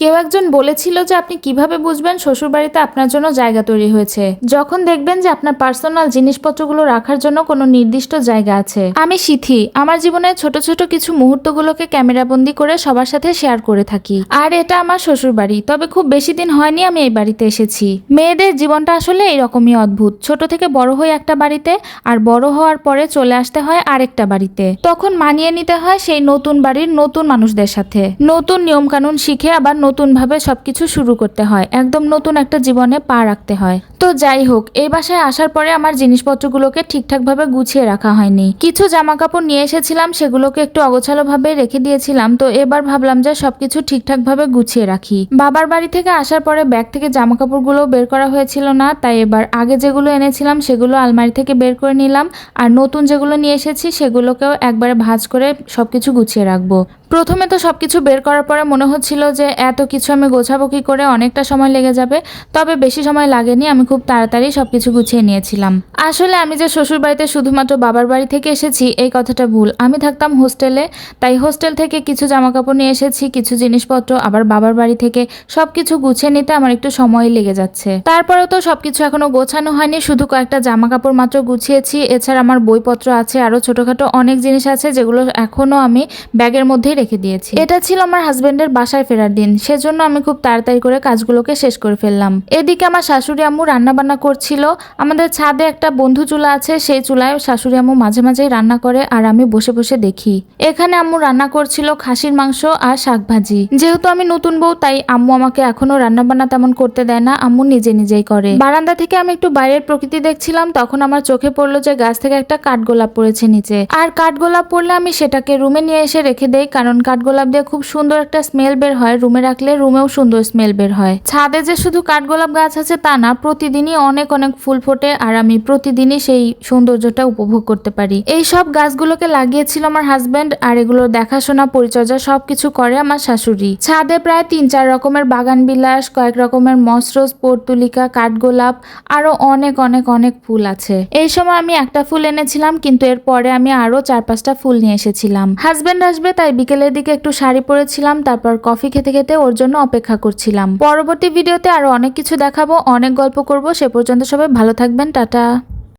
কেউ একজন বলেছিল যে আপনি কিভাবে বুঝবেন শ্বশুরবাড়িতে আপনার জন্য জায়গা তৈরি হয়েছে, যখন দেখবেন যে আপনার পার্সোনাল জিনিসপত্রগুলো রাখার জন্য কোনো নির্দিষ্ট জায়গা আছে। আমি সিথি আমার জীবনের ছোট ছোট কিছু মুহূর্তগুলোকে ক্যামেরাবন্দি করে সবার সাথে শেয়ার করে থাকি। আর এটা আমার শ্বশুরবাড়ি, তবে খুব বেশি দিন হয়নি আমি এই বাড়িতে এসেছি। মেয়েদের জীবনটা আসলে এইরকমই অদ্ভুত, ছোট থেকে বড় হই একটা বাড়িতে, আর বড় হওয়ার পরে চলে আসতে হয় আরেকটা বাড়িতে। তখন মানিয়ে নিতে হয় সেই নতুন বাড়ির নতুন মানুষদের সাথে, নতুন নিয়ম কানুন শিখে আবার নতুন ভাবে সবকিছু শুরু করতে হয়, একদম নতুন একটা জীবনে পা রাখতে হয়। তো যাই হোক, এই বাসায় আসার পরে আমার জিনিসপত্রগুলোকে ঠিকঠাক ভাবে গুছিয়ে রাখা হয়নি। কিছু জামা কাপড় নিয়ে এসেছিলাম, সেগুলোকে একটু অগোছালো ভাবে রেখে দিয়েছিলাম। তো এবার ভাবলাম যে সবকিছু ঠিকঠাক ভাবে গুছিয়ে রাখি। বাবার বাড়ি থেকে আসার পরে ব্যাগ থেকে জামা কাপড়গুলো বের করা হয়েছিল না, তাই এবার আগে যেগুলো এনেছিলাম সেগুলো আলমারি থেকে বের করে নিলাম, আর নতুন যেগুলো নিয়ে এসেছি সেগুলোকেও একবারে ভাঁজ করে সবকিছু গুছিয়ে রাখবো। প্রথমে তো সবকিছু বের করার পরে মনে হচ্ছিল যে এত কিছু আমি গোছাবো কি করে, অনেকটা সময় লেগে যাবে। তবে বেশি সময় লাগেনি, আমি খুব তাড়াতাড়ি সবকিছু গুছিয়ে নিয়েছিলাম। আসলে আমি যে শ্বশুর বাড়িতে শুধুমাত্র বাবার বাড়ি থেকে এসেছি এই কথাটা ভুল। আমি থাকতাম হোস্টেলে, তাই হোস্টেল থেকে কিছু জামা কাপড় নিয়ে এসেছি, কিছু জিনিসপত্র আবার বাবার বাড়ি থেকে। সবকিছু গুছিয়ে নিতে আমার একটু সময় লেগে যাচ্ছে। তারপরেও তো সবকিছু এখনো গোছানো হয়নি, শুধু কয়েকটা জামা কাপড় মাত্র গুছিয়েছি। এছাড়া আমার বইপত্র আছে, আরো ছোটখাটো অনেক জিনিস আছে যেগুলো এখনো আমি ব্যাগের মধ্যেই রেখে দিয়েছি। এটা ছিল আমার হাজবেন্ডের বাসায় ফেরার দিন, সেজন্য আমি খুব তাড়াতাড়ি করে কাজগুলোকে শেষ করে ফেললাম। এদিকে আমার শাশুড়ি আম্মু রান্না বান্না করছিল। আমাদের ছাদে একটা বন্ধু চুলা আছে, সেই চুলায় শাশুড়ি আম্মু মাঝে মাঝেই রান্না করে, আর আমি বসে বসে দেখি। এখানে আম্মু রান্না করছিল খাসির মাংস আর শাক ভাজি। যেহেতু আমি নতুন বউ, তাই আম্মু আমাকে এখনো রান্না বান্না তেমন করতে দেয় না, আম্মু নিজে নিজেই করে। বারান্দা থেকে আমি একটু বাইরের প্রকৃতি দেখছিলাম, তখন আমার চোখে পড়লো যে গাছ থেকে একটা কাঠগোলাপ পড়েছে নিচে। আর কাঠগোলাপ পড়লে আমি সেটাকে রুমে নিয়ে এসে রেখে দেই, কারণ কাঠগোলাপ দিয়ে খুব সুন্দর একটা স্মেল বের হয়। রুমে রাখলে রুমেও সুন্দর স্মেল বের হয়। ছাদে যে শুধু কাঠগোলাপ গাছ আছে তা না, প্রতিদিনই অনেক অনেক ফুল ফোটে, আর আমি প্রতিদিনই সেই সৌন্দর্যটা উপভোগ করতে পারি। এই সব গাছগুলোকে লাগিয়েছিল আমার হাজবেন্ড, আর এগুলোর দেখাশোনা পরিচর্যা সবকিছু করে আমার শাশুড়ি। ছাদে প্রায় ৩-৪ রকমের বাগান বিলাস, কয়েক রকমের মসরোজ, পর্তুলিকা, কাঠগোলাপ, আরো অনেক অনেক অনেক ফুল আছে। এই সময় আমি একটা ফুল এনেছিলাম, কিন্তু এর পরে আমি আরো ৪-৫টা ফুল নিয়ে এসেছিলাম। হাজবেন্ড আসবে তাই বিকেলের দিকে একটু শাড়ি পরেছিলাম, তারপর কফি খেতে খেতে ওর জন্য অপেক্ষা করছিলাম। পরবর্তী ভিডিওতে আরো অনেক কিছু দেখাবো, অনেক গল্প করব। সে পর্যন্ত সবাই ভালো থাকবেন, টাটা।